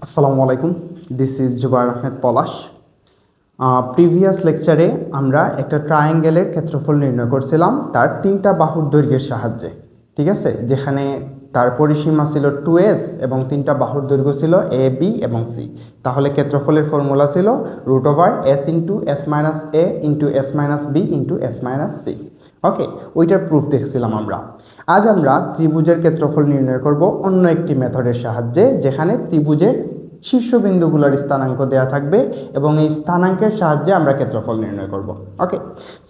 আসসালামু আলাইকুম, this is Zubair Ahmed Palash. Previous লেকচারে আমরা একটা ট্রায়াঙ্গেলের ক্ষেত্রফল নির্ণয় করছিলাম তার তিনটা বাহুর দৈর্ঘ্যের সাহায্যে, ঠিক আছে, যেখানে তার পরিসীমা ছিল 2s এবং তিনটা বাহুর দৈর্ঘ্য ছিল a b এবং c। তাহলে ক্ষেত্রফলের ফর্মুলা ছিল √s into s minus a into s minus b into s minus c। ওকে, ওইটার প্রুফ দেখছিলাম আমরা। আজ আমরা ত্রিভুজের ক্ষেত্রফল নির্ণয় করব অন্য একটি মেথডের সাহায্যে, যেখানে ত্রিভুজের শীর্ষবিন্দুগুলোর স্থানাঙ্ক দেওয়া থাকবে এবং এই স্থানাঙ্কের সাহায্যে আমরা ক্ষেত্রফল নির্ণয় করব। ওকে,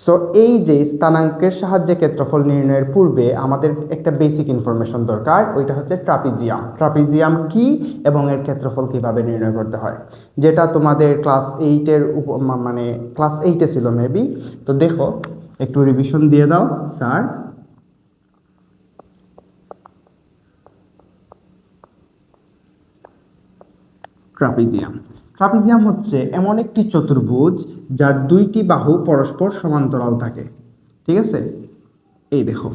সো এই যে স্থানাঙ্কের সাহায্যে ক্ষেত্রফল নির্ণয়ের পূর্বে আমাদের একটা বেসিক ইনফরমেশন দরকার, ওইটা হচ্ছে ট্রাপিজিয়াম। ট্রাপিজিয়াম কি এবং এর ক্ষেত্রফল কিভাবে নির্ণয় করতে হয়, যেটা তোমাদের ক্লাস 8-এর মানে ক্লাস 8-এ ছিল মেবি। তো দেখো, একটু রিভিশন দিয়ে দাও স্যার। ট্রাপিজিয়াম ট্রাপিজিয়াম হচ্ছে এমন একটি চতুর্ভুজ যার দুইটি বাহু পরস্পর সমান্তরাল থাকে, ঠিক আছে। এই দেখো,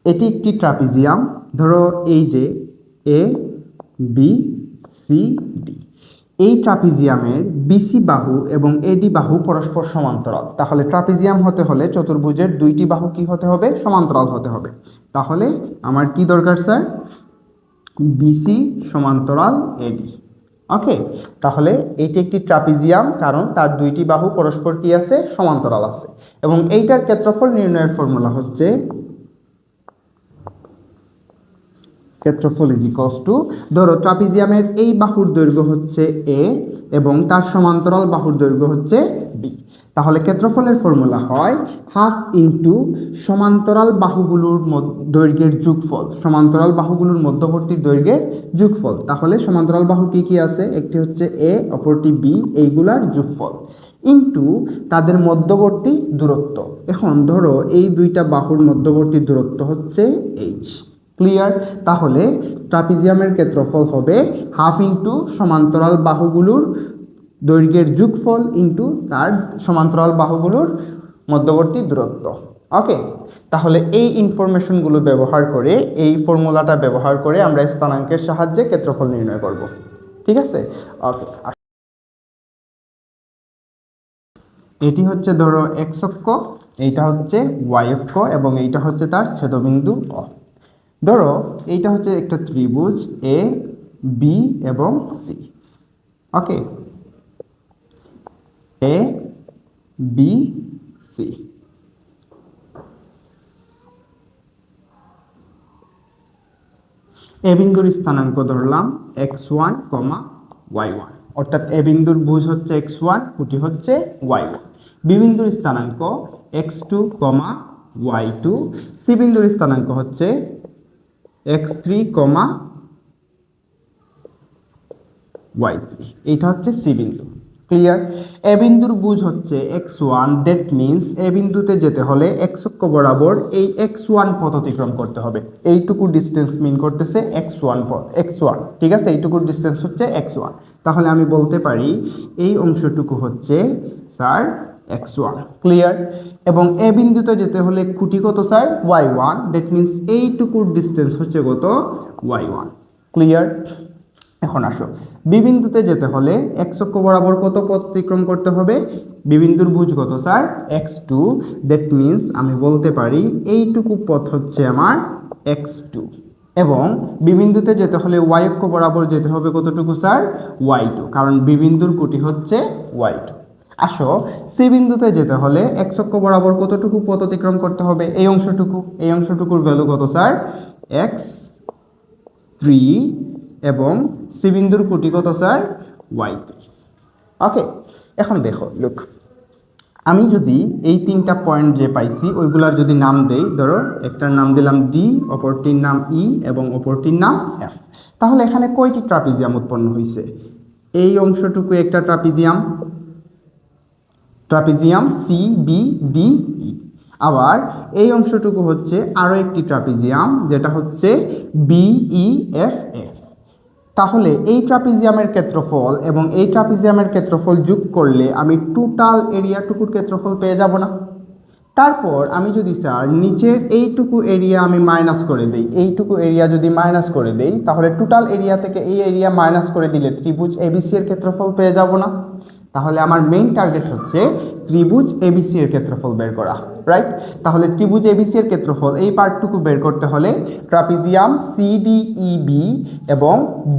এটি একটি ট্রাপিজিয়াম। ধরো এই যে এ বি সি ডি, এই ট্রাপিজিয়ামের বিসি বাহু এবং এডি বাহু পরস্পর সমান্তরাল। তাহলে ট্রাপিজিয়াম হতে হলে চতুর্ভুজের দুইটি বাহু কি হতে হবে? সমান্তরাল হতে হবে। তাহলে আমার কি দরকার স্যার? বিসি সমান্তরাল এডি। ওকে, তাহলে এটি একটি ট্রাপিজিয়াম, কারণ তার দুইটি বাহু পরস্পর কি আছে? সমান্তরাল আছে। এবং এইটার ক্ষেত্রফল নির্ণয়ের ফর্মুলা হচ্ছে ক্ষেত্রফল ইজ ইকুয়ালস টু, ধরো ট্রাপিজিয়ামের এই বাহুর দৈর্ঘ্য হচ্ছে এ এবং তার সমান্তরাল বাহুর দৈর্ঘ্য হচ্ছে বি। তাহলে ক্ষেত্রফলের ফর্মুলা হয় হাফ ইন্টু সমান্তরাল বাহুগুলোর দৈর্ঘ্যের যোগফল, সমান্তরাল বাহুগুলোর মধ্যবর্তী দৈর্ঘ্যের যোগফল। তাহলে সমান্তরাল বাহু কি কি আছে? একটি হচ্ছে এ, অপরটি বি, এইগুলার যোগফল ইন্টু তাদের মধ্যবর্তী দূরত্ব। এখন ধরো এই দুইটা বাহুর মধ্যবর্তী দূরত্ব হচ্ছে এইচ। ক্লিয়ার? তাহলে ট্রাপিজিয়ামের ক্ষেত্রফল হবে হাফ ইন্টু সমান্তরাল বাহুগুলোর দৈর্ঘ্যের যোগফল ইন্টু তার সমান্তরাল বাহুগুলোর মধ্যবর্তী দূরত্ব। ওকে, তাহলে এই ইনফরমেশনগুলো ব্যবহার করে, এই ফর্মুলাটা ব্যবহার করে আমরা স্থানাঙ্কের সাহায্যে ক্ষেত্রফল নির্ণয় করব, ঠিক আছে। ওকে, এটি হচ্ছে ধরো এক্স অক্ষ, এইটা হচ্ছে ওয়াই অক্ষ এবং এইটা হচ্ছে তার ছেদবিন্দু অ। ধরো এইটা হচ্ছে একটা ত্রিভুজ এ বি এবং C. Okay, A B C. এ বিন্দুর স্থানাঙ্ক ধরলাম x1, y1, অর্থাৎ এ বিন্দুর ভুজ হচ্ছে x1, কুটি হচ্ছে y1। বি বিন্দুর স্থানাঙ্ক x2, y2। সি বিন্দুর স্থানাঙ্ক হচ্ছে x3, y3। এইটা হচ্ছে সি বিন্দু। ক্লিয়ার? এ বিন্দুর ভুজ হচ্ছে x1, দ্যাট মিন্স এ বিন্দুতে যেতে হলে x অক্ষ বরাবর এই x1 পথ অতিক্রম করতে হবে। এইটুকু ডিস্টেন্স মিন করতেছে x1 পথ, x1, ঠিক আছে। এইটুকু ডিস্টেন্স হচ্ছে x1। তাহলে আমি বলতে পারি এই অংশটুকু হচ্ছে স্যার x1। ক্লিয়ার? এবং এ বিন্দুতে যেতে হলে খুঁটি কত স্যার? y1, দ্যাট মিন্স এইটুকুর ডিস্টেন্স হচ্ছে কত? y1। ক্লিয়ার? এখন আসো, বি বিন্দুতে যেতে হলে এক্স অক্ষ বরাবর কত পথ অতিক্রম করতে হবে? বি বিন্দুর ভুজ কত স্যার? x2, দ্যাট মিন্স আমি বলতে পারি এইটুকু পথ হচ্ছে আমার x2। এবং বি বিন্দুতে যেতে হলে y অক্ষ বরাবর যেতে হবে কতটুকু স্যার? y2, কারণ বি বিন্দুর কুটি হচ্ছে y2। আসো, সি বিন্দুতে যেতে হলে এক্স অক্ষ বরাবর কতটুকু পথ অতিক্রম করতে হবে? এই অংশটুকু। এই অংশটুকুর ভ্যালু কত স্যার? x3 এবং সি বিন্দুর কুটি কত স্যার? y3। ওকে, এখন দেখো, লুক, আমি যদি এই তিনটা পয়েন্ট যে পাইছি ওইগুলার যদি নাম দেই, ধরো একটার নাম দিলাম ডি, অপরটির নাম ই এবং অপরটির নাম এফ। তাহলে এখানে কয়টি ট্রাপিজিয়াম উৎপন্ন হয়েছে? এই অংশটুকু একটা trapezium, trapezium C B D E. আবার এই অংশটুকু হচ্ছে আরো একটি ট্রাপিজিয়াম, যেটা হচ্ছে বি ই এফ এ। তাহলে এই ট্রাপিজিয়ামের ক্ষেত্রফল এবং এই ট্রাপিজিয়ামের ক্ষেত্রফল যোগ করলে আমি টোটাল এরিয়াটুকুর ক্ষেত্রফল পেয়ে যাব না? তারপর আমি যদি স্যার নিচের এইটুকু এরিয়া আমি মাইনাস করে দেই, এইটুকু এরিয়া যদি মাইনাস করে দেই, তাহলে টোটাল এরিয়া থেকে এই এরিয়া মাইনাস করে দিলে ত্রিভুজ এবিসি এর ক্ষেত্রফল পেয়ে যাব না? তাহলে আমার মেইন টার্গেট হচ্ছে ত্রিভুজ এবিসি এর ক্ষেত্রফল বের করা, রাইট? তাহলে ত্রিভুজ এবিসি এর ক্ষেত্রফল এই পার্টটুকু বের করতে হলে ট্রাপিজিয়াম সিডিইবি এবং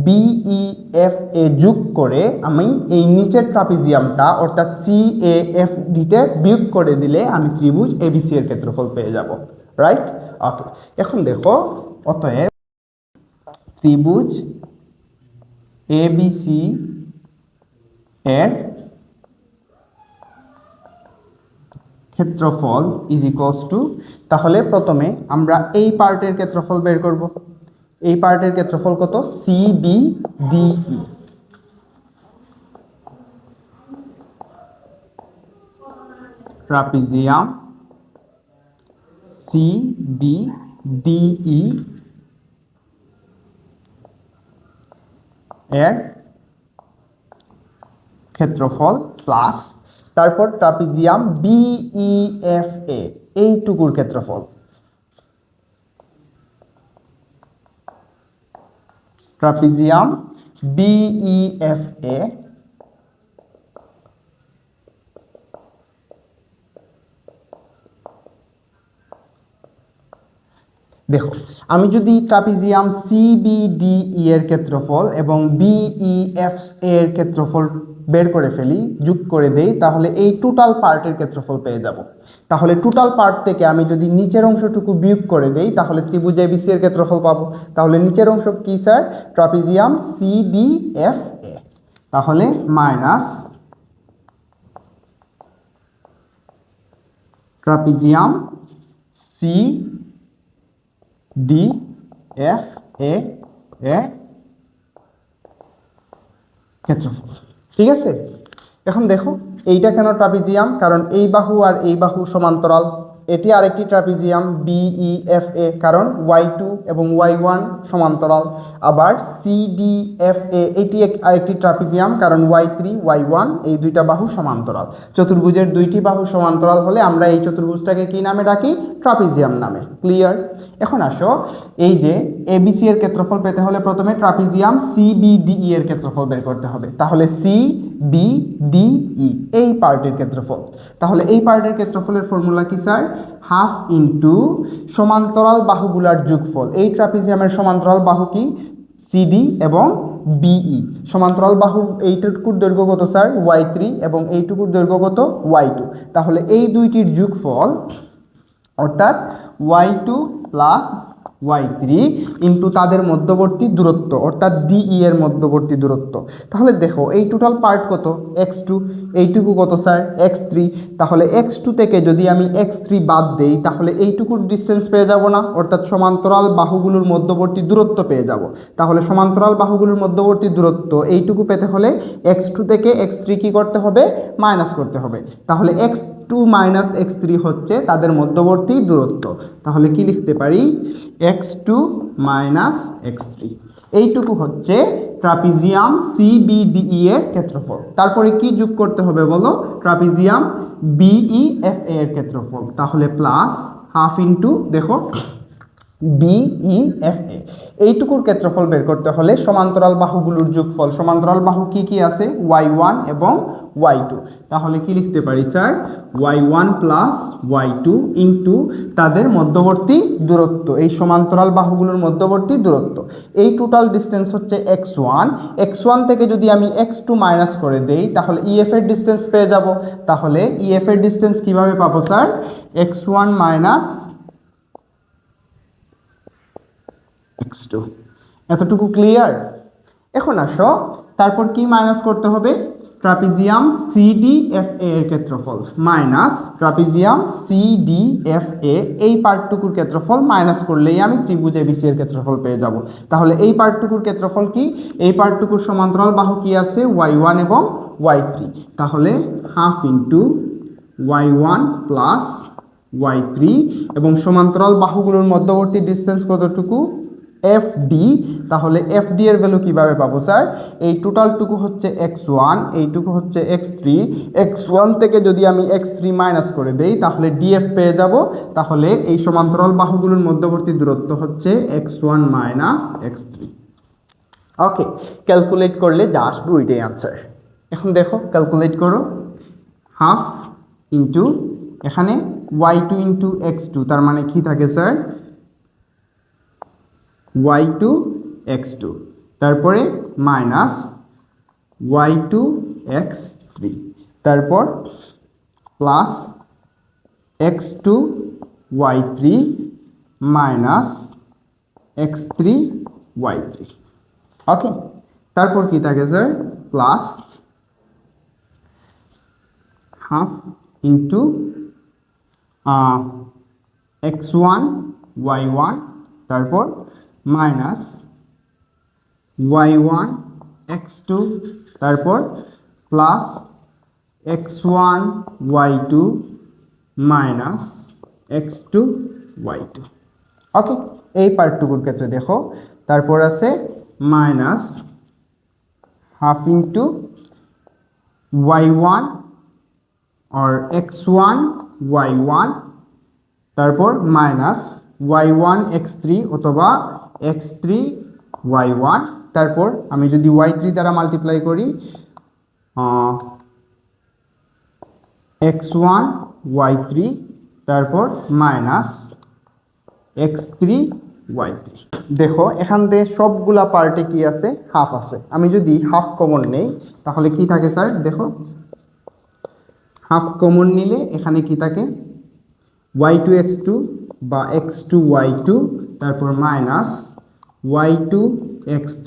বিইএফএ যোগ করে আমি এই নিচের ট্রাপিজিয়ামটা অর্থাৎ সিএএফডিতে বিয়োগ করে দিলে আমি ত্রিভুজ এবিসি এর ক্ষেত্রফল পেয়ে যাব, রাইট? ওকে, এখন দেখো, অতএব ত্রিভুজ এবিসি এর ক্ষেত্রফল ইজ ইকুয়ালস টু, তাহলে প্রথমে আমরা এই পার্টের ক্ষেত্রফল বের করব। এই পার্টের ক্ষেত্রফল কত? সিবিডিই। ট্রাপিজিয়াম সিবিডিই এর ক্ষেত্রফল প্লাস তারপর ট্রাপিজিয়াম বিইএফএ এইটুকুর ক্ষেত্রফল, ট্রাপিজিয়াম বিইএফএ দেখো, আমি যদি ট্রাপিজিয়াম সিবিডিই এর ক্ষেত্রফল এবং বিইএফ এর ক্ষেত্রফল বের করে ফেলি, যোগ করে দেই, তাহলে এই টোটাল পার্টের ক্ষেত্রফল পেয়ে যাব। তাহলে টোটাল পার্ট থেকে আমি যদি নিচের অংশটুকু বিয়োগ করে দেই, তাহলে ত্রিভুজ এবিসি এর ক্ষেত্রফল পাবো। তাহলে নিচের অংশ কি স্যার? ট্রাপিজিয়াম সিডিএফএ, তাহলে মাইনাস ট্রাপিজিয়াম সি ডিএফএ এর ক্ষেত্রফল, ঠিক আছে? এখন দেখো, এইটা কেন ট্রাপিজিয়াম? কারণ এই বাহু আর এই বাহু সমান্তরাল। এটি আরেকটি ট্রাপিজিয়াম বিইএফএ, কারণ y2 এবং y1 সমান্তরাল। আবার সিডিএফএ এটি আরেকটি ট্রাপিজিয়াম, কারণ y3 y1 এই দুইটা বাহু সমান্তরাল। চতুর্ভুজের দুইটি বাহু সমান্তরাল হলে আমরা এই চতুর্ভুজটাকে কি নামে ডাকি? ট্রাপিজিয়াম নামে। ক্লিয়ার? এখন আসো, এই যে এবিসি এর ক্ষেত্রফল পেতে হলে প্রথমে ট্রাপিজিয়াম সিবিডিই এর ক্ষেত্রফল বের করতে হবে। তাহলে সিবিডিই এই পার্টের ক্ষেত্রফল। তাহলে এই পার্টের ক্ষেত্রফলের ফর্মুলা কি স্যার? হাফ ইন্টু সমান্তরাল বাহুগুলার যোগফল। এই ট্রাপিজিয়ামের সমান্তরাল বাহু কি? সিডি এবং বিই। সমান্তরাল বাহুর এইটুকুর দৈর্ঘ্য কত স্যার? y3 এবং এইটুকুর দৈর্ঘ্য কত? y2। তাহলে এই দুইটির যোগফল অর্থাৎ y2 প্লাস y3 ইন্টু তাদের মধ্যবর্তী দূরত্ব অর্থাৎ ডিই এর মধ্যবর্তী দূরত্ব। তাহলে দেখো, এই টোটাল পার্ট কত? x2, এইটুকু কত স্যার? x3। তাহলে x2 থেকে যদি আমি x3 বাদ দেই, তাহলে এইটুকুর ডিস্টেন্স পেয়ে যাব না? অর্থাৎ সমান্তরাল বাহুগুলোর মধ্যবর্তী দূরত্ব পেয়ে যাব। তাহলে সমান্তরাল বাহুগুলোর মধ্যবর্তী দূরত্ব এইটুকু পেতে হলে x2 থেকে x3 কি করতে হবে? মাইনাস করতে হবে। তাহলে x2 মাইনাস x3 হচ্ছে তাদের মধ্যবর্তী দূরত্ব। তাহলে কি লিখতে পারি? x2 মাইনাস x3 এইটুকু হচ্ছে ট্রাপিজিয়াম সিবিডিই এর ক্ষেত্রফল। তারপরে কি যোগ করতে হবে বলো? ট্রাপিজিয়াম বিইএফএ এর ক্ষেত্রফল। তাহলে প্লাস হাফ ইন্টু দেখো বিইএফএ এইটুকুর ক্ষেত্রফল বের করতে হলে সমান্তরাল বাহুগুলোর যোগফল। সমান্তরাল বাহু কি কি আছে? y1 এবং y2। তাহলে কি লিখতে পারি sir? y1 plus y2 into তাদের মধ্যবর্তী দূরত্ব, এই সমান্তরাল বাহুগুলোর মধ্যবর্তী দূরত্ব। এই টোটাল ডিস্টেন্স হচ্ছে x1। x1 থেকে যদি আমি x2 মাইনাস করে দেই, তাহলে ইএফ এর ডিস্টেন্স পেয়ে যাব। তাহলে ইএফ এর ডিস্টেন্স কিভাবে পাবো স্যার? x1 minus x2। এতটুকু ক্লিয়ার? এখন আসো, তারপর কি মাইনাস করতে হবে? ট্রাপিজিয়াম সিডিএফএ এর ক্ষেত্রফল মাইনাস ট্রাপিজিয়াম সিডিএফএ এই পার্টটুকুর ক্ষেত্রফল মাইনাস করলেই আমি ত্রিভুজ এবিসি এর ক্ষেত্রফল পেয়ে যাব। তাহলে এই পার্টটুকুর ক্ষেত্রফল কি? এই পার্টটুকুর সমান্তরাল বাহু কি আছে? y1 এবং y3। তাহলে half into y1 plus y3 এবং সমান্তরাল বাহুগুলোর মধ্যবর্তী ডিস্টেন্স কতটুকু? এফ ডি, তাহলে এফ ডি এর ভ্যালু কিভাবে পাবো স্যার? এই টোটালটুকু হচ্ছে x1, এইটুকু হচ্ছে x3, x1 থেকে যদি আমি x3 মাইনাস করে দেই তাহলে ডিএফ পেয়ে যাব। তাহলে এই সমান্তরাল বাহুগুলোর মধ্যবর্তী দূরত্ব হচ্ছে x1 মাইনাস x3। ওকে, ক্যালকুলেট করলে যা আসবে ওইটাই আনসার। এখন দেখো ক্যালকুলেট করো, হাফ ইন্টু এখানে y2 ইন্টু x2, তার মানে কি থাকে স্যার? y2 x2, তারপরে মাইনাস y2 x3, তারপর plus x2 y3 minus x3 y3। ওকে, তারপর কি থাকে sir? Plus half into x1 y1, তারপর মাইনাস y1 x2, তারপর plus x1 y2 minus x2 y2। ওকে, এই পার্টটুকুর ক্ষেত্রে দেখো, তারপর আছে মাইনাস হাফ ইন্টু y1 और x1 y1, তারপর মাইনাস y1 x3 অথবা x3 y1, তারপর আমি যদি y3 দ্বারা মাল্টিপ্লাই করি x1 y3, তারপর মাইনাস x3 y3। দেখো এখান থেকে সবগুলা পার্টে কি আছে? হাফ আছে। আমি যদি হাফ কমন নেই তাহলে কি থাকে স্যার? দেখো হাফ কমন নিলে এখানে কি থাকে? y2 x2 বা x2 y2, তারপর মাইনাস y2 x3,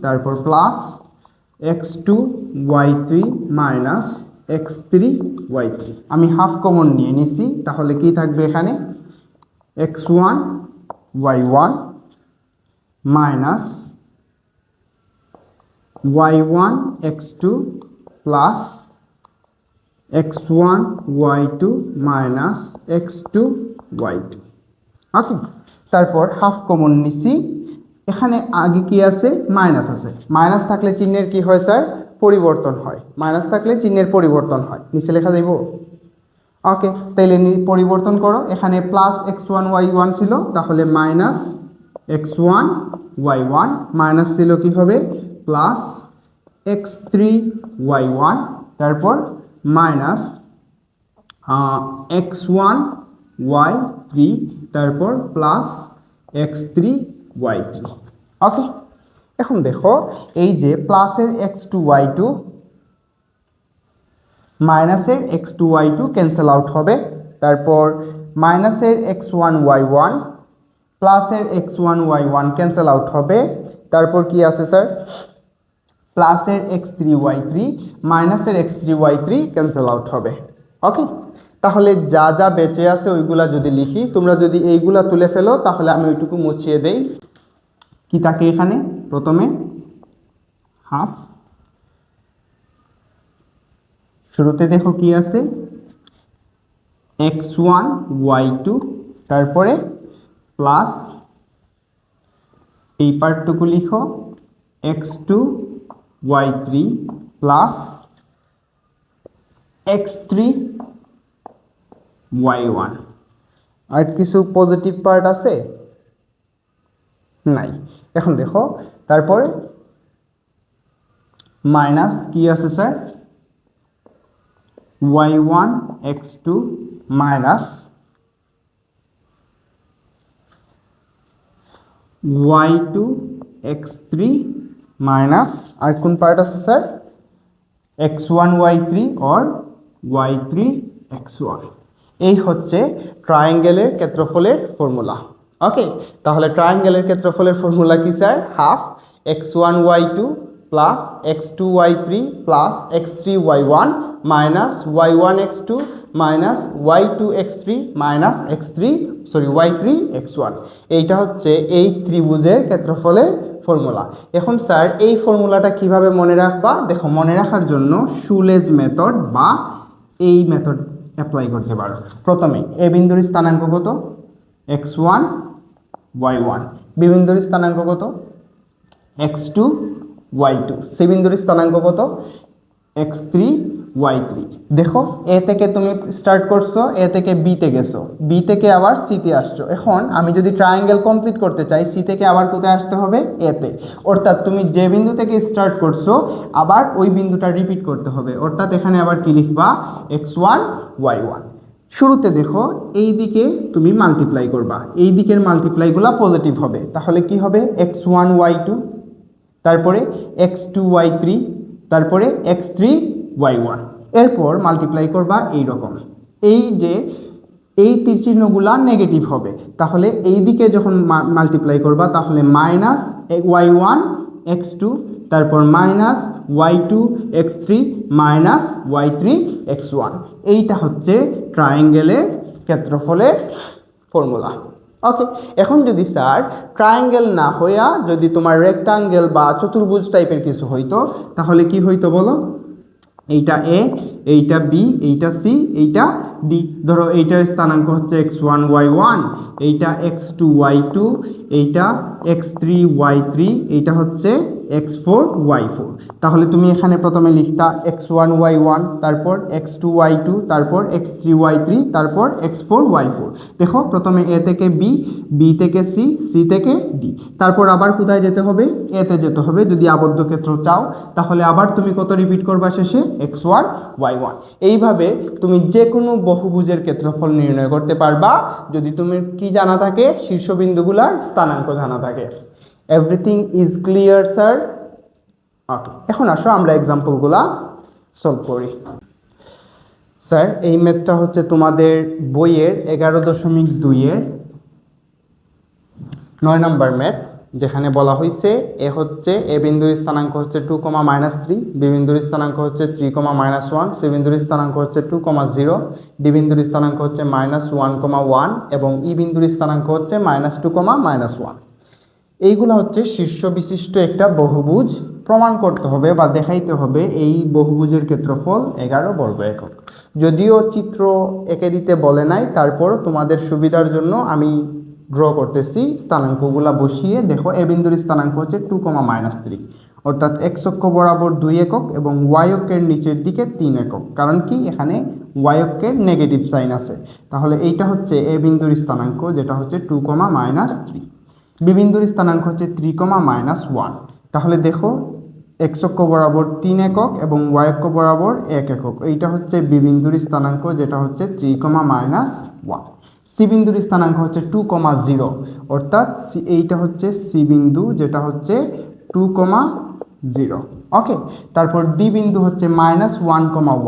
তারপর plus x2 y3 minus x3 y3। আমি হাফ কমন নিয়ে নিছি, তাহলে কি থাকবে এখানে? x1 y1 minus y1 x2 plus x1 y2 minus x2 y2। ওকে, তারপর হাফ কমন নিছি, এখানে আগে কি আছে? মাইনাস আছে। মাইনাস থাকলে চিহ্নের কি হয় স্যার? পরিবর্তন হয়। মাইনাস থাকলে চিহ্নের পরিবর্তন হয়, নিচে লেখা যাইব। ওকে, তাইলে পরিবর্তন করো, এখানে প্লাস x1 y1 ছিল, তাহলে মাইনাস x1 y1, মাইনাস ছিল কি হবে? প্লাস x3 y1, তারপর মাইনাস x1 y3, তারপর প্লাস x3 y3। ওকে, এখন দেখো এই যে প্লাসের x2 y2 মাইনাসের x2 y2 ক্যান্সেল আউট হবে, তারপর মাইনাসের x1 y1 প্লাসের x1 y1 ক্যান্সেল আউট হবে, তারপর কি আছে স্যার? প্লাসের x3 y3 মাইনাসের x3 y3 ক্যান্সেল আউট হবে। ওকে, তাহলে যা যা বেঁচে আছে ওইগুলা যদি লিখি, তোমরা যদি এইগুলা তুলে ফেলো তাহলে আমি ওইটুকু মুছিয়ে দেই। কি থাকে এখানে? প্রথমে হাফ, শুরুতে দেখো কি আছে? x1 y2, তারপরে প্লাস এই পার্টটুকু লিখো x2 y3 plus x3 y1। আর কিছু পজিটিভ পার্ট আছে? নাই। এখন দেখো তারপরে মাইনাস কি আছে sir? y1 x2 minus y2 x3 minus আর কোন পার্ট আছে স্যার? x1 y3 और y3 x1। এই হচ্ছে ট্রায়াঙ্গেলের ক্ষেত্রফলের ফর্মুলা। ওকে, তাহলে ট্রায়াঙ্গেলের ক্ষেত্রফলের ফর্মুলা কি sir? Half x1 y2 plus x2 y3 plus x3 y1 minus y1 x2 minus y2 x3 minus y3 x1। এইটা হচ্ছে এই ত্রিভুজের ক্ষেত্রফলের ফর্মুলা। এখন স্যার এই ফর্মুলাটা কিভাবে মনে রাখবা? দেখো, মনে রাখার জন্য শুলেজ মেথড বা এই মেথড অ্যাপ্লাই করতে পারো। প্রথমে এ বিন্দুর স্থানাঙ্ক কত? x1 y1, বি বিন্দুর স্থানাঙ্ক কত x2 y2, সি বিন্দুর স্থানাঙ্ক কত x3 y3। দেখো এ থেকে তুমি স্টার্ট করছো, এ থেকে বি তে গেছো, বি থেকে আবার সি তে আসছো। এখন আমি যদি ট্রায়াঙ্গেল কমপ্লিট করতে চাই, সি থেকে আবার কোথায় আসতে হবে এ তে, অর্থাৎ তুমি যে বিন্দু থেকে স্টার্ট করছো আবার ওই বিন্দুটা রিপিট করতে হবে, অর্থাৎ এখানে আবার কি লিখবা x1 y1। শুরুতে দেখো এই দিকে তুমি মাল্টিপ্লাই করবা, এই দিকের মাল্টিপ্লাইগুলো পজিটিভ হবে, তাহলে কি হবে x1 y2, তারপরে x2 y3, তারপরে x3 y1। এরপর মাল্টিপ্লাই করবা এই রকম, এই যে এই তীর চিহ্নগুলা নেগেটিভ হবে, তাহলে এই দিকে যখন মাল্টিপ্লাই করবা তাহলে মাইনাস y1 x2, তারপর minus y2 x3 minus y3 x1। এইটা হচ্ছে ট্রায়াঙ্গেলের ক্ষেত্রফলের ফর্মুলা। ওকে, এখন যদি স্যার ট্রায়াঙ্গেল না হইয়া যদি তোমার রেক্টাঙ্গেল বা চতুর্ভুজ টাইপের কিছু হইতো, তাহলে কি হইতো বলো? এইটা এ, এইটা বি, এইটা সি, এইটা ডি। ধরো এইটার স্থানাঙ্ক হচ্ছে x1 y1, এইটা x2 y2, এইটা x3 y3, এইটা হচ্ছে x4 y4। তাহলে তুমি এখানে প্রথমে লিখতা x1 y1, তারপর x2 y2, তারপর x3 y3, তারপর x4 y4। দেখো প্রথমে এ থেকে বি, বি থেকে সি, সি থেকে ডি, তারপর আবার কোথায় যেতে হবে? এ তে যেতে হবে যদি আবদ্ধ ক্ষেত্র চাও। তাহলে আবার তুমি কত রিপিট করবা শেষে? x1 y1। এইভাবে তুমি যে কোনো বহুভুজের ক্ষেত্রফল নির্ণয় করতে পারবা যদি তুমি কি জানা থাকে? শীর্ষবিন্দুগুলার স্থানাঙ্ক জানা থাকে। Everything is clear sir? Okay, এখন আসো আমরা এক্সাম্পলগুলা সলভ করি। স্যার এই ম্যাথটা হচ্ছে তোমাদের বইয়ের 11.2-এর 9 নম্বর ম্যাথ, যেখানে বলা হয়েছে এ হচ্ছে এ বিন্দুর স্থানাঙ্ক হচ্ছে 2, -3, বি বিন্দুর স্থানাঙ্ক হচ্ছে 3, -1, সি বিন্দুর স্থানাঙ্ক হচ্ছে 2, 0, ডি বিন্দুর স্থানাঙ্ক হচ্ছে -1, 1 এবং ই বিন্দুর স্থানাঙ্ক হচ্ছে -2, -1। এইগুলো হচ্ছে শীর্ষ বিশিষ্ট একটা বহুভুজ। প্রমাণ করতে হবে বা দেখাইতে হবে এই বহুভুজের ক্ষেত্রফল 11 বর্গ একক। যদিও চিত্র এঁকে দিতে বলে নাই, তারপর তোমাদের সুবিধার জন্য আমি ড্র করতেছি স্থানাঙ্কগুলা বসিয়ে। দেখো এ বিন্দুর স্থানাঙ্ক হচ্ছে 2, -3, অর্থাৎ x অক্ষ বরাবর 2 একক এবং y অক্ষের নিচের দিকে 3 একক। কারণ কি? এখানে y অক্ষের নেগেটিভ সাইন আছে। তাহলে এইটা হচ্ছে এ বিন্দুর স্থানাঙ্ক, যেটা হচ্ছে 2, -3। বি বিন্দুর স্থানাঙ্ক হচ্ছে 3, -1। তাহলে দেখো x অক্ষ বরাবর 3 একক এবং y অক্ষ বরাবর 1 একক। এইটা হচ্ছে বি বিন্দুর স্থানাঙ্ক, যেটা হচ্ছে 3, -1। সি বিন্দুর স্থানাঙ্ক হচ্ছে 2, 0, অর্থাৎ এইটা হচ্ছে সি বিন্দু, যেটা হচ্ছে 2, 0। ওকে, তারপর ডি বিন্দু হচ্ছে -1,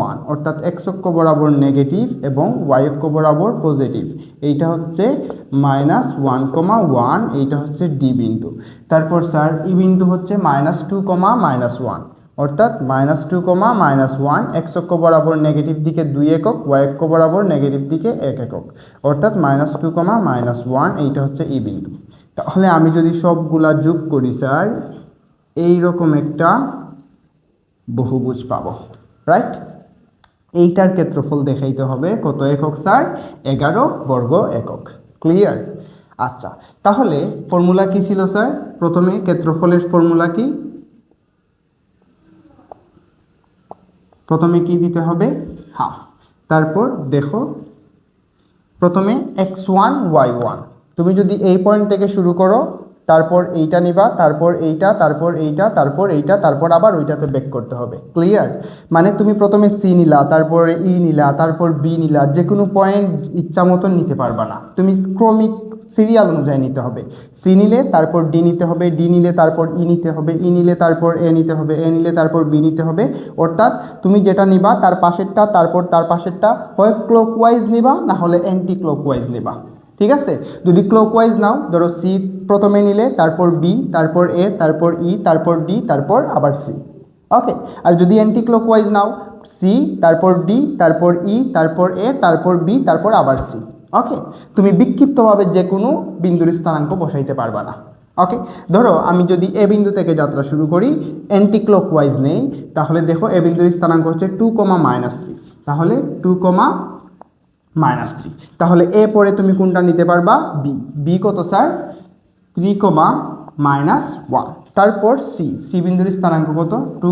1, অর্থাৎ x অক্ষ বরাবর নেগেটিভ এবং y অক্ষ বরাবর পজিটিভ। এইটা হচ্ছে -1, 1, এইটা হচ্ছে ডি বিন্দু। তারপর স্যার ই বিন্দু হচ্ছে -2, -1, অর্থাৎ -2, -1, x অক্ষ বরাবর নেগেটিভ দিকে 2 একক, y অক্ষ বরাবর নেগেটিভ দিকে 1 একক, অর্থাৎ -2, -1, এইটা হচ্ছে ই বিন্দু। তাহলে আমি যদি সবগুলা যোগ করি স্যার, এইরকম একটা বহুভুজ পাবো, রাইট? এইটার ক্ষেত্রফল দেখাইতে হবে কত একক স্যার? 11 বর্গ একক। ক্লিয়ার? আচ্ছা, তাহলে ফর্মুলা কি ছিল স্যার? প্রথমে ক্ষেত্রফলের ফর্মুলা কি? প্রথমে কি দিতে হবে? হাফ। তারপর দেখো প্রথমে x1 y1, তুমি যদি এই পয়েন্ট থেকে শুরু করো, তারপর এইটা নিবা, তারপর এইটা, তারপর এইটা, তারপর এইটা, তারপর আবার ওইটাতে ব্যাক করতে হবে। ক্লিয়ার? মানে তুমি প্রথমে সি নিলা, তারপরে ই নিলা, তারপর বি নিলা, যে কোনো পয়েন্ট ইচ্ছা মতন নিতে পারবা না, তুমি ক্রমিক সিরিয়াল অনুযায়ী নিতে হবে। সি নিলে তারপর ডি নিতে হবে, ডি নিলে তারপর ই নিতে হবে, ই নিলে তারপর এ নিতে হবে, এ নিলে তারপর বি নিতে হবে। অর্থাৎ তুমি যেটা নিবা তার পাশেরটা, তারপর তার পাশেরটা, হয় ক্লকওয়াইজ নিবা না হলে অ্যান্টি ক্লকওয়াইজ নিবা। ঠিক আছে? যদি ক্লকওয়াইজ নাও, ধরো সি প্রথমে নিলে, তারপর বি, তারপর এ, তারপর ই, তারপর ডি, তারপর আবার সি। ওকে, আর যদি অ্যান্টি ক্লকওয়াইজ নাও, সি, তারপর ডি, তারপর ই, তারপর এ, তারপর বি, তারপর আবার সি। ওকে, তুমি বিক্ষিপ্তভাবে যে কোনো বিন্দুর স্থানাঙ্ক বসাইতে পারবা না। ওকে, ধরো আমি যদি এ বিন্দু থেকে যাত্রা শুরু করি, অ্যান্টি ক্লকওয়াইজ নেই, তাহলে দেখো এ বিন্দুর স্থানাঙ্ক হচ্ছে 2, -3, তাহলে 2, -3। তাহলে এ পরে তুমি কোনটা নিতে পারবা? বি। বি কত স্যার? 3, -1। তারপর সি বিন্দুর স্থানাঙ্ক কত 2,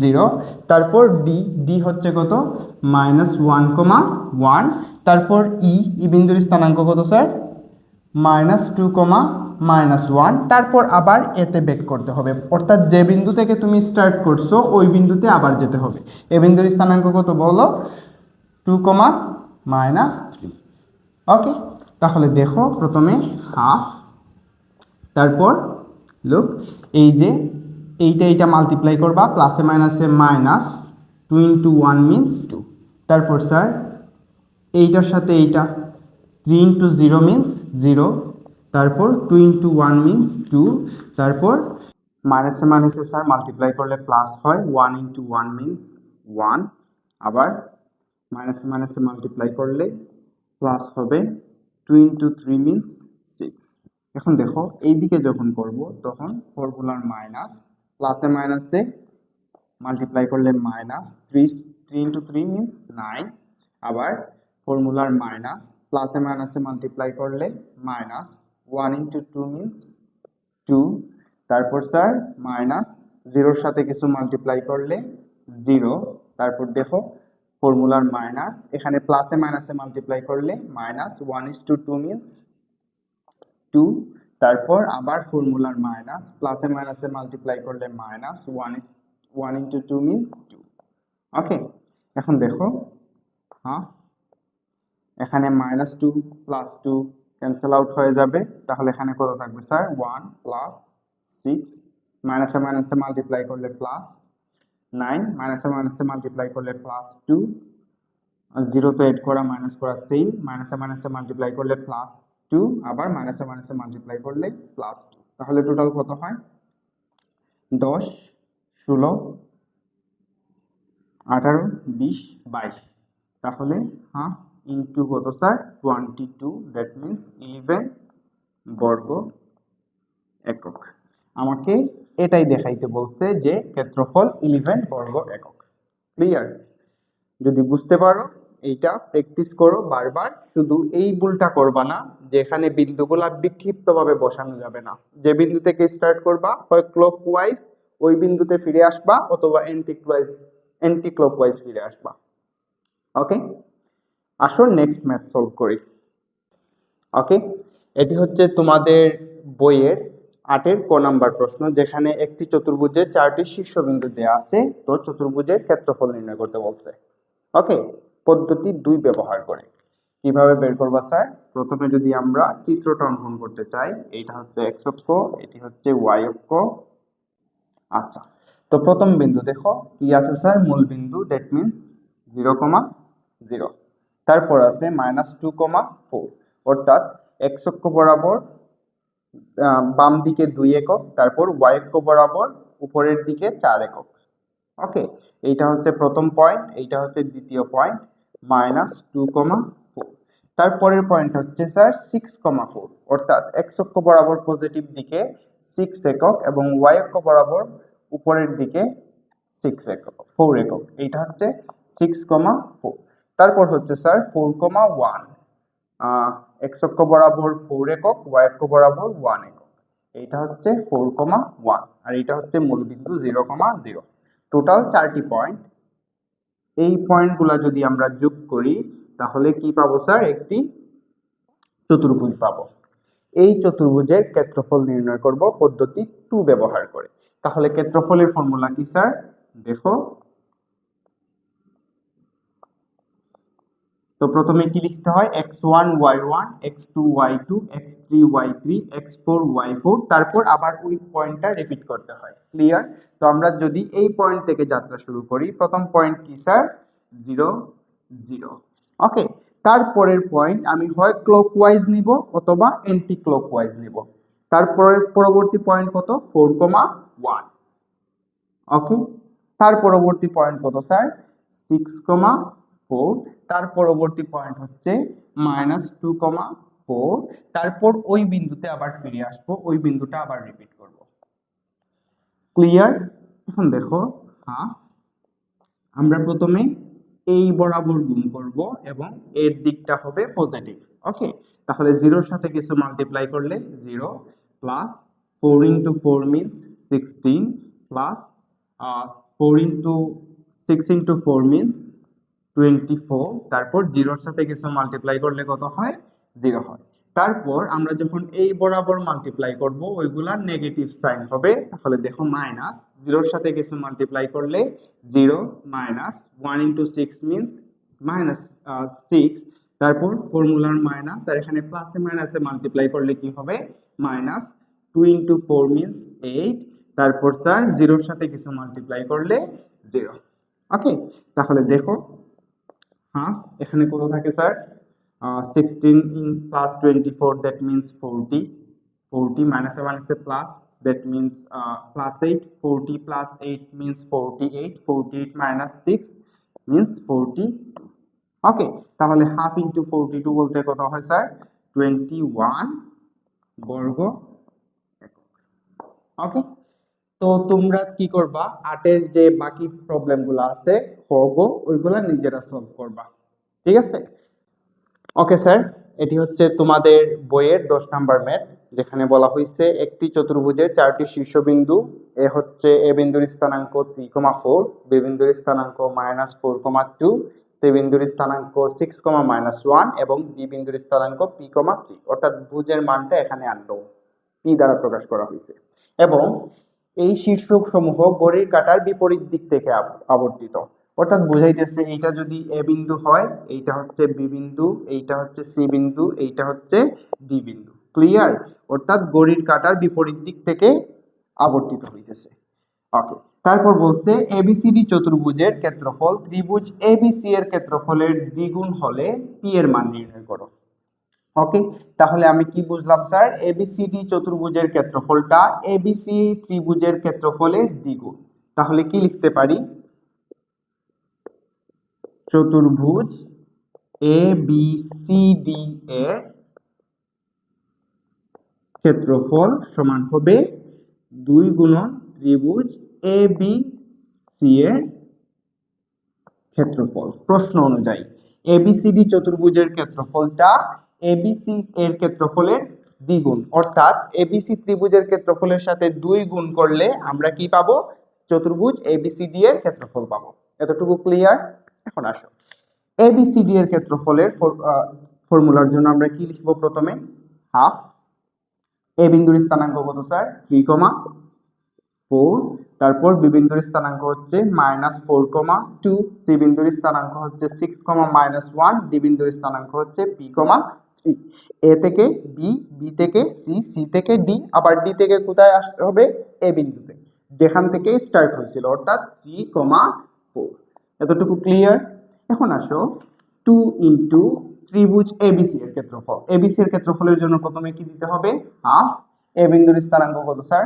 0। তারপর ডি হচ্ছে কত -1, 1। তারপর ই বিন্দুর স্থানাঙ্ক কত স্যার -2, -1। তারপর আবার এতে ব্যাক করতে হবে, অর্থাৎ যে বিন্দু থেকে তুমি স্টার্ট করছো ওই বিন্দুতে আবার যেতে হবে। এ বিন্দুর স্থানাঙ্ক কত বলো 2, -3। ওকে, তাহলে দেখো প্রথমে হাফ, তারপর লুক এই যে এইটা মাল্টিপ্লাই করবা, প্লাসে মাইনাসে মাইনাস, 2 × 1 মিন্স 2। তারপর স্যার এইটার সাথে এইটা 3 × 0 মিন্স 0। তারপর 2 × 1 মিন্স 2। তারপর মাইনাসে মাইনাসে স্যার মাল্টিপ্লাই করলে প্লাস হয়, 1 × 1 মিন্স 1। আবার মাইনাসে মাইনাসে মাল্টিপ্লাই করলে প্লাস হবে, 2 × 3 মিন্স 6। এখন দেখো এই দিকে যখন করব তখন ফর্মুলার মাইনাস, প্লাসে মাইনাসে মাল্টিপ্লাই করলে মাইনাস, 3 × 3 মিন্স 9। আবার ফর্মুলার মাইনাস, প্লাসে মাইনাসে মাল্টিপ্লাই করলে মাইনাস, 1 × 2 মিন্স 2। তারপর স্যার মাইনাস, জিরোর সাথে কিছু মাল্টিপ্লাই করলে 0। তারপর দেখো ফর্মুলার মাইনাস, এখানে প্লাসে মাইনাসে মাল্টিপ্লাই করলে মাইনাস, 1 × 2 মিন্স 2। তারপর আবার ফর্মুলার মাইনাস, প্লাসে মাইনাসে মাল্টিপ্লাই করলে মাইনাস, 1 × 2 মিন্স 2। ওকে, এখন দেখো হাফ, এখানে -2 + 2 ক্যান্সেল আউট হয়ে যাবে, তাহলে এখানে কত থাকবে স্যার 1 + 6, মাইনাসে মাইনাসে মাল্টিপ্লাই করলে +9, মাইনাসে মাইনাসে মাল্টিপ্লাই করলে +2, 0 তো এড করা মাইনাস করা সেম, মাইনাসে মাইনাসে মাল্টিপ্লাই করলে +2, আবার মাইনাসে মাইনাসে মাল্টিপ্লাই করলে +2। তাহলে টোটাল কত হয় 10, 16, 18, 20, 22। তাহলে হাফ ইন্টু কত স্যার 22, দ্যাট মিনস 11 বর্গ একক। আমাকে এটাই দেখাইতে বলছে যে ক্ষেত্রফল 11 বর্গ একক। ক্লিয়ার? যদি বুঝতে পারো এইটা প্র্যাকটিস করো বারবার, শুধু এই ভুলটা করবা না যেখানে বিন্দুগুলা বিক্ষিপ্তভাবে বসানো যাবে না। যে বিন্দু থেকে স্টার্ট করবা হয় ক্লকওয়াইজ ওই বিন্দুতে ফিরে আসবা, অথবা অ্যান্টি ক্লকওয়াইজ ফিরে আসবা। ওকে, আসো নেক্সট ম্যাথ সলভ করি। ওকে, এটি হচ্ছে তোমাদের বইয়ের 8-এর ক নাম্বার প্রশ্ন, যেখানে একটি চতুর্ভুজের 4টি শীর্ষবিন্দু দেওয়া আছে। তো চতুর্ভুজের ক্ষেত্রফল নির্ণয় করতে বলছে। ওকে, পদ্ধতি 2 ব্যবহার করে কিভাবে বের করবা স্যার? প্রথমে যদি আমরা চিত্রটা অঙ্কন করতে চাই, এইটা হচ্ছে x অক্ষ, এটি হচ্ছে y অক্ষ। আচ্ছা, তো প্রথম বিন্দু দেখো কি আছে স্যার, মূল বিন্দু, দ্যাট মিন্স 0, 0। তারপর আছে -2, 4, অর্থাৎ x অক্ষ বরাবর বাম দিকে 2 একক, তারপর y অক্ষ বরাবর উপরের দিকে 4 একক। ওকে, এইটা হচ্ছে প্রথম পয়েন্ট, এইটা হচ্ছে দ্বিতীয় পয়েন্ট, -2, 4। তারপরের পয়েন্ট হচ্ছে স্যার 6, 4, অর্থাৎ x অক্ষ বরাবর পজিটিভ দিকে 6 একক এবং y অক্ষ বরাবর উপরের দিকে 4 একক। এইটা হচ্ছে 6, 4। তারপর হচ্ছে স্যার 4, 1, x অক্ষ বরাবর 4 একক, y অক্ষ বরাবর 1 একক। এইটা হচ্ছে 4, 1, আর এইটা হচ্ছে মূলবিন্দু 0, 0। টোটাল 4টি পয়েন্ট। এই পয়েন্টগুলা যদি আমরা যোগ করি তাহলে কি পাবো স্যার? একটি চতুর্ভুজ পাবো। এই চতুর্ভুজের ক্ষেত্রফল নির্ণয় করব পদ্ধতি 2 ব্যবহার করে। তাহলে ক্ষেত্রফলের ফর্মুলা কি স্যার? দেখো, তো প্রথমে কি লিখতে হয়, x1 y1, x2 y2, x3 y3, x4 y4, তারপর আবার ওই পয়েন্টটা রিপিট করতে হয়। ক্লিয়ার? তো আমরা যদি এই পয়েন্ট থেকে যাত্রা শুরু করি, প্রথম পয়েন্ট কি স্যার? 0, 0। ওকে, তারপরের পয়েন্ট আমি হয় ক্লকওয়াইজ নিব অথবা অ্যান্টি ক্লকওয়াইজ নিব। তারপরের পরবর্তী পয়েন্ট কত? 4, 1। ওকে, তার পরবর্তী পয়েন্ট কত স্যার? 6, 4। তার পরবর্তী পয়েন্ট হচ্ছে -2, 4। তারপর ওই বিন্দুতে আবার ফিরে আসবো, ওই বিন্দুটা আবার রিপিট করব। ক্লিয়ার? এখন দেখো হাফ, আমরা প্রথমে এই বরাবর গুণ করব এবং এর দিকটা হবে পজিটিভ। ওকে, তাহলে জিরোর সাথে কিছু মাল্টিপ্লাই করলে 0 plus 4 into 4 means 16 plus 4 into 6 into 4 means 24, তারপর জিরোর সাথে কিছু মাল্টিপ্লাই করলে কত হয়? 0 হয়। তারপর আমরা যখন এই বরাবর মাল্টিপ্লাই করব ওইগুলা নেগেটিভ সাইন হবে, তাহলে দেখো মাইনাস, জিরোর সাথে কিছু মাল্টিপ্লাই করলে 0 মাইনাস 1 ইন্টু 6 মিনস মাইনাস 6, তারপর ফর্মুলার মাইনাস, আর এখানে প্লাসে মাইনাসে মাল্টিপ্লাই করলে কি হবে? মাইনাস 2 ইন্টু 4 মিনস 8, তারপর স্যার জিরোর সাথে কিছু মাল্টিপ্লাই করলে 0। ওকে, তাহলে দেখো হাফ এখানে কত থাকে স্যার? 16 প্লাস 24, দ্যাট মিনস 40, 40 মাইনাসে মাইনাসে plus, that means plus 8, 40 plus 8 means 48, 48 minus 6 means 40। ওকে, তাহলে হাফ ইন্টু 42 বলতে কত হয় স্যার? 21 বর্গ একক। ওকে, তো তোমরা কি করবা, 8 যে বাকি প্রবলেমগুলো আছে হগ ওইগুলা নিজেরা সলভ করবা, ঠিক আছে? ওকে স্যার, এটি হচ্ছে তোমাদের বইয়ের 10 নাম্বার ম্যাথ, যেখানে বলা হয়েছে একটি চতুর্ভুজের 4টি শীর্ষবিন্দু, এ হচ্ছে এ বিন্দুর স্থানাঙ্ক 3,4, বি বিন্দুর স্থানাঙ্ক -4,2, সি বিন্দুর স্থানাঙ্ক 6,-1 এবং ডি বিন্দুর স্থানাঙ্ক p,3, অর্থাৎ ভুজের মানটা এখানে আননোন, পি দ্বারা প্রকাশ করা হয়েছে। এবং এই শীর্ষক সমূহ ঘড়ির কাঁটার বিপরীত দিক থেকে আবর্তিত, অর্থাৎ বুঝাইতেছে এইটা যদি এ বিন্দু হয়, এইটা হচ্ছে বি বিন্দু, এইটা হচ্ছে সি বিন্দু, এইটা হচ্ছে ডি বিন্দু। ক্লিয়ার? অর্থাৎ ঘড়ির কাঁটার বিপরীত দিক থেকে আবর্তিত হইতেছে। ওকে, তারপর বলছে এবিসিডি চতুর্ভুজের ক্ষেত্রফল ত্রিভুজ এবিসি এর ক্ষেত্রফলের দ্বিগুণ হলে পি এর মান নির্ণয় করো। ওকে, তাহলে আমি কি বুঝলাম স্যার? এবিসিডি চতুর্ভুজের ক্ষেত্রফলটা এবিসি ত্রিভুজের ক্ষেত্রফলের দ্বিগুণ। তাহলে কি লিখতে পারি? চতুর্ভুজ এবিসিডি এর ক্ষেত্রফল সমান হবে 2 গুণন ত্রিভুজ এবিসি এর ক্ষেত্রফল। প্রশ্ন অনুযায়ী এবিসিডি চতুর্ভুজের ক্ষেত্রফলটা এবিসি এর ক্ষেত্রফলের দ্বিগুণ, অর্থাৎ এবিসি ত্রিভুজের ক্ষেত্রফলের সাথে 2 গুণ করলে আমরা কি পাবো? চতুর্ভুজ এবিসিডি এর ক্ষেত্রফল পাবো। এতটুকু ক্লিয়ার? এখন আসো এবিসিডি এর ক্ষেত্রফলের ফর্মুলার জন্য আমরা কি লিখবো? প্রথমে হাফ, এ বিন্দুর স্থানাঙ্ক কত স্যার? 3,4, তারপর বি বিন্দুর স্থানাঙ্ক হচ্ছে -4,2, সি বিন্দুর স্থানাঙ্ক হচ্ছে 6,-1, ডি বিন্দুর স্থানাঙ্ক হচ্ছে p,3। এ থেকে বি, বি থেকে সি, সি থেকে ডি, আবার ডি থেকে কোথায় আসতে হবে? এ বিন্দুতে, যেখান থেকে স্টার্ট হয়েছিল, অর্থাৎ 3,4। এতটুকু ক্লিয়ার? এখন আসো 2 ইন্টু ত্রিভুজ এবিসি এর ক্ষেত্রফল। এবিসি এর ক্ষেত্রফলের জন্য প্রথমে কি দিতে হবে? হাফ, এ বিন্দুর স্থানাঙ্ক কত স্যার?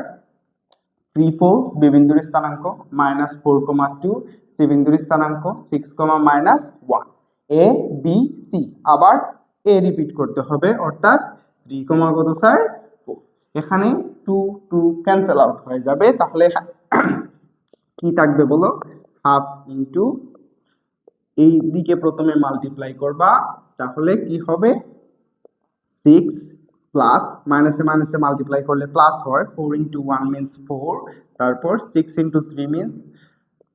3,4, বি বিন্দুর স্থানাঙ্ক -4,2, সি বিন্দুর স্থানাঙ্ক 6,-1, এ বি সি, আবার এ রিপিট করতে হবে, অর্থাৎ 3, কত স্যার? 4। এখানে 2 2 ক্যান্সেল আউট হয়ে যাবে, তাহলে কি থাকবে বলো? হাফ ইন্টু, এই দিকে প্রথমে মাল্টিপ্লাই করবা, তাহলে কি হবে? 6 প্লাস মাইনাসে মাইনাসে মাল্টিপ্লাই করলে প্লাস হয়, 4 ইন্টু 1 মিনস 4, তারপর 6 into 3 means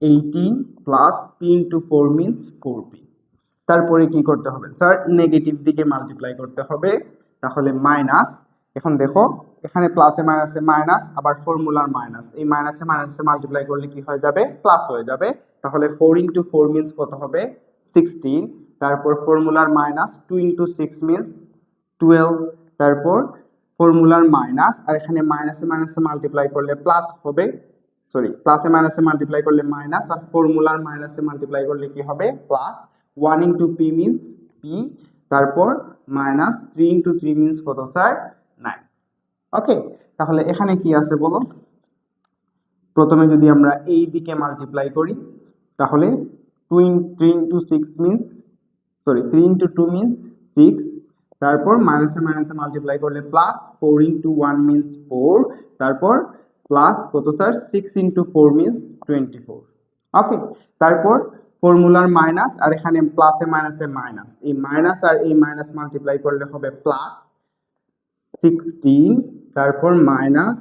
18, plus P into 4 means 4p। তারপরে কি করতে হবে স্যার? নেগেটিভ দিকে মাল্টিপ্লাই করতে হবে, তাহলে মাইনাস, এখন দেখো এখানে প্লাসে মাইনাসে মাইনাস, আবার ফর্মুলার মাইনাস, এই মাইনাসে মাইনাসে মাল্টিপ্লাই করলে কি হয়ে যাবে? প্লাস হয়ে যাবে। তাহলে 4 ইন্টু 4 মিনস কত হবে? 16, তারপর ফর্মুলার মাইনাস 2 ইন্টু 6 মিনস 12, তারপর ফর্মুলার মাইনাস, আর এখানে মাইনাসে মাইনাসে মাল্টিপ্লাই করলে প্লাস হবে, সরি প্লাসে মাইনাসে মাল্টিপ্লাই করলে মাইনাস, আর ফর্মুলার মাইনাসে মাল্টিপ্লাই করলে কি হবে? Plus. 1 into P means P, তারপর মাইনাস 3 ইন্টু 3 মিনস কত স্যার? 9। ওকে, তাহলে এখানে কি আছে বলো? প্রথমে যদি আমরা এই দিকে মাল্টিপ্লাই করি, তাহলে 3 into 6 means, sorry 3 into 2 means 6, তারপর মাইনাসে মাইনাসে মাল্টিপ্লাই করলে প্লাস, 4 ইন্টু 1 মিনস 4, তারপর প্লাস কত স্যার? 6 into 4 means 24। ওকে, তারপর ফর্মুলার মাইনাস, আর এখানে প্লাসে মাইনাসে মাইনাস, এই মাইনাস আর এই মাইনাস মাল্টিপ্লাই করলে হবে প্লাস 16, তারপর মাইনাস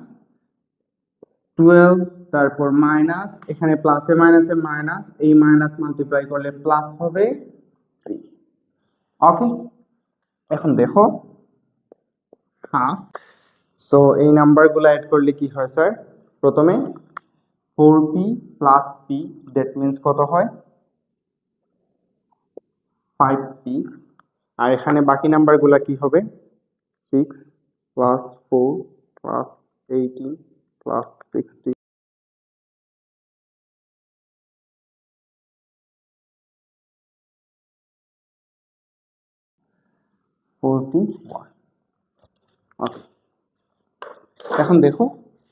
12, তারপর মাইনাস, এখানে প্লাসে মাইনাসে মাইনাস, এই মাইনাস মাল্টিপ্লাই করলে প্লাস হবে 3। ওকে, এখন দেখো হাফ। সো এই নাম্বারগুলো অ্যাড করলে কি হয় স্যার? প্রথমে 4p plus p, that means কত হয়? 5p। আর এখানে বাকি নাম্বারগুলো কি হবে? 6 প্লাস 4 প্লাস 18 প্লাস 60 41। ওকে, এখন দেখো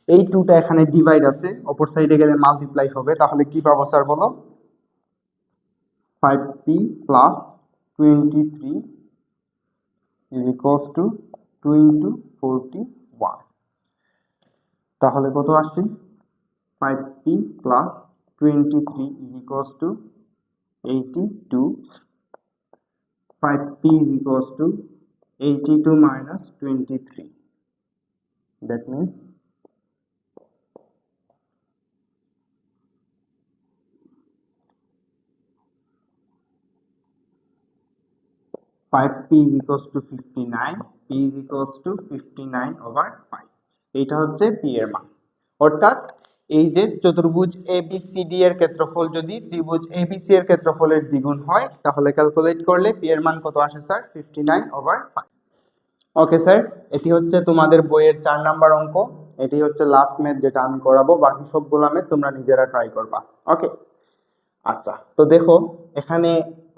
এই টুটা এখানে ডিভাইড আছে, অপর সাইডে গেলে মাল্টিপ্লাই হবে, তাহলে কি পাবো স্যার বলো? 5p plus 23 is equals to 2 into 41। তাহলে কত আসছে? 5p plus 23 is equals to 82। 5p is equals to 82 minus 23, that means 5p is equals to 59, p is equals to 59 over 5। এইটা হচ্ছে p এর মান। অর্থাৎ এই যে চতুর্ভুজ ABCD এর ক্ষেত্রফল যদি ত্রিভুজ ABC এর ক্ষেত্রফলের দ্বিগুণ হয়, তাহলে ক্যালকুলেট করলে p এর মান কত আসে স্যার? 59 over 5। ওকে স্যার, এটি হচ্ছে তোমাদের বইয়ের 4 নাম্বার অঙ্ক। এটি হচ্ছে লাস্ট ম্যাথ যেটা আমি করাবো, বাকি সবগুলো ম্যাথ তোমরা নিজেরা ট্রাই করবা। ওকে, আচ্ছা, তো দেখো এখানে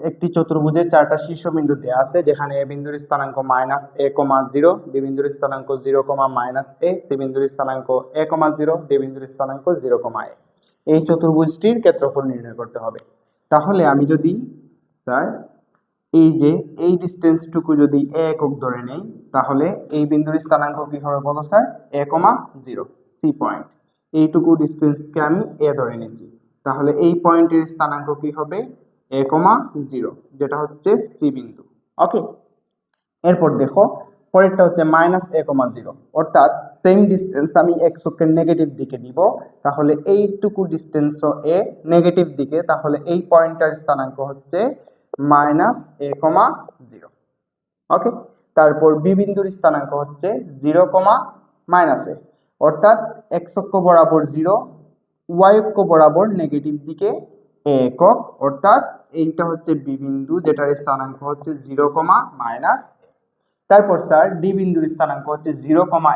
একটি চতুর্ভুজের 4টা শীর্ষবিন্দু দেওয়া আছে, যেখানে এ বিন্দুর স্থানাঙ্ক -a,0, বি বিন্দুর স্থানাঙ্ক 0, -a, সি বিন্দুর স্থানাঙ্ক a,0, ডি বিন্দুর স্থানাঙ্ক 0, a। এই চতুর্ভুজটির ক্ষেত্রফল নির্ণয় করতে হবে। তাহলে আমি যদি স্যার এই যে এই ডিস্টেন্সটুকু যদি a একক ধরে নেই, তাহলে এই বিন্দুর স্থানাঙ্ক কি হবে বলো স্যার? a,0, C point. এইটুকু ডিস্টেন্সকে আমি a ধরে নিয়েছি, তাহলে এই পয়েন্টের স্থানাঙ্ক কি হবে? a,0, যেটা হচ্ছে সি বিন্দু। ওকে, এরপর দেখো পরেরটা হচ্ছে -a,0, অর্থাৎ সেম ডিস্টেন্স আমি x অক্ষের নেগেটিভ দিকে দিব, তাহলে এইটুকু ডিস্টেন্সও a নেগেটিভ দিকে, তাহলে এই পয়েন্টটার স্থানাঙ্ক হচ্ছে -a,0। ওকে, তারপর বি বিন্দুর স্থানাঙ্ক হচ্ছে 0, -a, অর্থাৎ x অক্ষ বরাবর 0, y অক্ষ বরাবর নেগেটিভ দিকে a একক, অর্থাৎ এইটা হচ্ছে বি বিন্দু যেটার স্থানাঙ্ক হচ্ছে 0, -a। তারপর স্যার ডি বিন্দুর স্থানাঙ্ক হচ্ছে 0, a,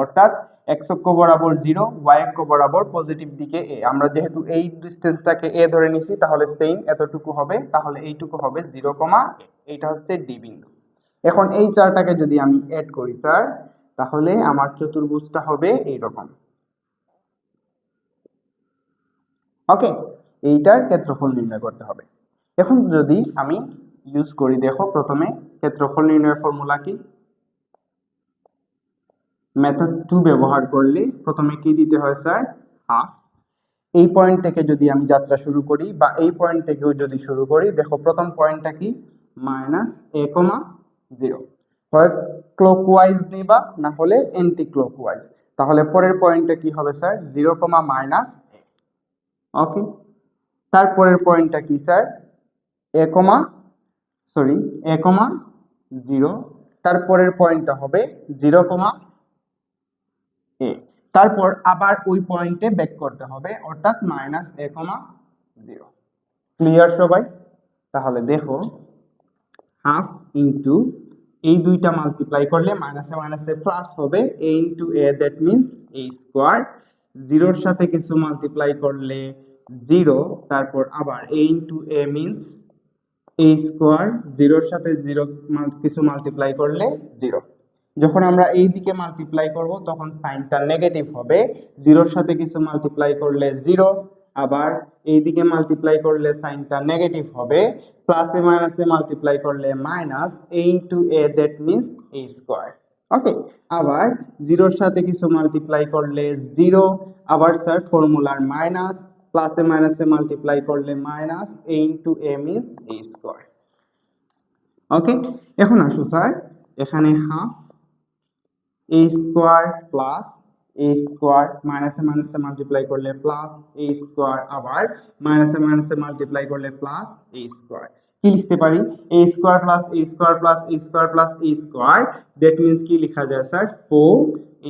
অর্থাৎ x অক্ষ বরাবর 0, y অক্ষ বরাবর পজিটিভ দিকে a। আমরা যেহেতু এই ডিসটেন্সটাকে a ধরে নিছি, তাহলে সেম এতটুকু হবে, তাহলে এইটুকু হবে 0, a। এইটা হচ্ছে ডি বিন্দু। এখন এই চারটাকে যদি আমি অ্যাড করি স্যার, তাহলে আমার চতুর্ভুজটা হবে এইরকম। ওকে, এইটার ক্ষেত্রফল নির্ণয় করতে হবে। এখন যদি আমি ইউজ করি, দেখো প্রথমে ক্ষেত্রফল নির্ণয়ের ফর্মুলা কি? মেথড 2 ব্যবহার করলে প্রথমে কি দিতে হয় স্যার? হাফ। এই পয়েন্ট থেকে যদি আমি যাত্রা শুরু করি, বা এই পয়েন্ট থেকেও যদি শুরু করি, দেখো প্রথম পয়েন্টটা কি? -a,0, হয় ক্লকওয়াইজ নিবা, না হলে অ্যান্টি ক্লকওয়াইজ। তাহলে পরের পয়েন্টটা কি হবে স্যার? 0, -a। ওকে, তারপরের পয়েন্টটা কি স্যার? a,0, তারপরের পয়েন্টটা হবে 0, a। তারপর আবার ওই পয়েন্টে ব্যাক করতে হবে, অর্থাৎ -a,0। ক্লিয়ার সবাই? তাহলে দেখো হাফ ইন্টু এই দুইটা মাল্টিপ্লাই করলে মাইনাসে মাইনাসে প্লাস হবে, a into a, that means a square. 0-র সাথে কিছু মাল্টিপ্লাই করলে 0, তারপর আবার a into a means a square. 0-র সাথে 0 কিছু মাল্টিপ্লাই করলে 0। যখন আমরা এই দিকে মাল্টিপ্লাই করব, তখন সাইনটা নেগেটিভ হবে। 0-র সাথে কিছু মাল্টিপ্লাই করলে 0, আবার এই দিকে মাল্টিপ্লাই করলে সাইনটা নেগেটিভ হবে। প্লাসে মাইনাসে মাল্টিপ্লাই করলে minus a into a, that means a square. Okay, আবার 0-র সাথে কিছু মাল্টিপ্লাই করলে 0, আবার স্যার ফর্মুলার মাইনাস প্লাসে মাইনাসে মাল্টিপ্লাই করলে minus A into a means a square. ওকে, এখন আসো স্যার, এখানে half A square plus A square, মাইনাসে মাইনাসে মাল্টিপ্লাই করলে প্লাস এ স্কোয়ার, আবার মাইনাসে মাইনাসে মাল্টিপ্লাই করলে প্লাস এ স্কোয়ার। কি লিখতে পারি? A square plus A square plus A square plus A square, that means কি লেখা যায় স্যার? 4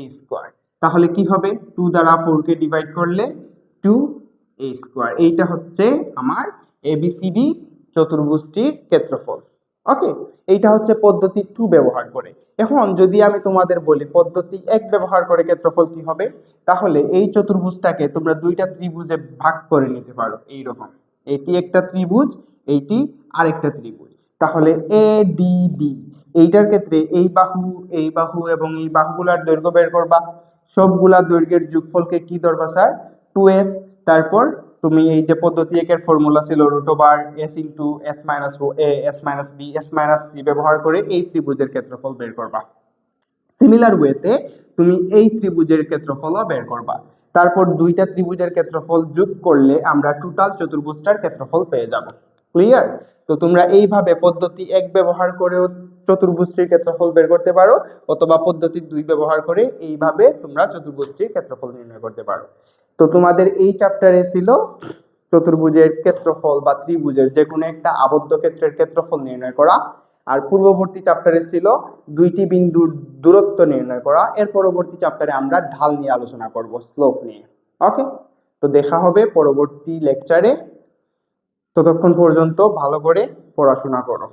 এ স্কোয়ার। তাহলে কি হবে? 2 দ্বারা 4 কে ডিভাইড করলে 2 এ স্কোয়ার। এইটা হচ্ছে আমার এবিসিডি চতুর্ভুজটির ক্ষেত্রফল। ওকে, এইটা হচ্ছে পদ্ধতি 2 ব্যবহার করে। এখন যদি আমি তোমাদের বলি পদ্ধতি 1 ব্যবহার করে ক্ষেত্রফল কি হবে, তাহলে এই চতুর্ভুজটাকে তোমরা দুইটা ত্রিভুজে ভাগ করে নিতে পারো। এইরকম, এটি একটা ত্রিভুজ, এইটি আরেকটা ত্রিভুজ। তাহলে এ ডি বি, এইটার ক্ষেত্রে এই বাহু এবং এই বাহুগুলার দৈর্ঘ্য বের করবা। সবগুলা দৈর্ঘ্যের যোগফলকে কি ধরবা স্যার? 2s। তারপর তুমি এই যে পদ্ধতি 1 এর ফর্মুলা ছিল √s into s minus a s minus b s minus c ব্যবহার করে এই ত্রিভুজের ক্ষেত্রফল বের করবা। সিমিলার ওয়েতে তুমি এই ত্রিভুজের ক্ষেত্রফলও বের করবা। তারপর দুইটা ত্রিভুজের ক্ষেত্রফল যোগ করলে আমরা টোটাল চতুর্ভুজটার ক্ষেত্রফল পেয়ে যাব। ক্লিয়ার? তো তোমরা এইভাবে পদ্ধতি 1 ব্যবহার করেও চতুর্ভুজটির ক্ষেত্রফল বের করতে পারো, অথবা পদ্ধতি 2 ব্যবহার করে এইভাবে তোমরা চতুর্ভুজটির ক্ষেত্রফল নির্ণয় করতে পারো। তো তোমাদের এই চ্যাপ্টারে ছিল চতুর্ভুজের ক্ষেত্রফল বা ত্রিভুজের যে কোনো একটা আবদ্ধ ক্ষেত্রের ক্ষেত্রফল নির্ণয় করা, আর পূর্ববর্তী চ্যাপ্টারে ছিল দুইটি বিন্দুর দূরত্ব নির্ণয় করা। এর পরবর্তী চ্যাপ্টারে আমরা ঢাল নিয়ে আলোচনা করব, স্লোপ নিয়ে। ওকে, তো দেখা হবে পরবর্তী লেকচারে। ততক্ষণ পর্যন্ত ভালো করে পড়াশোনা করো।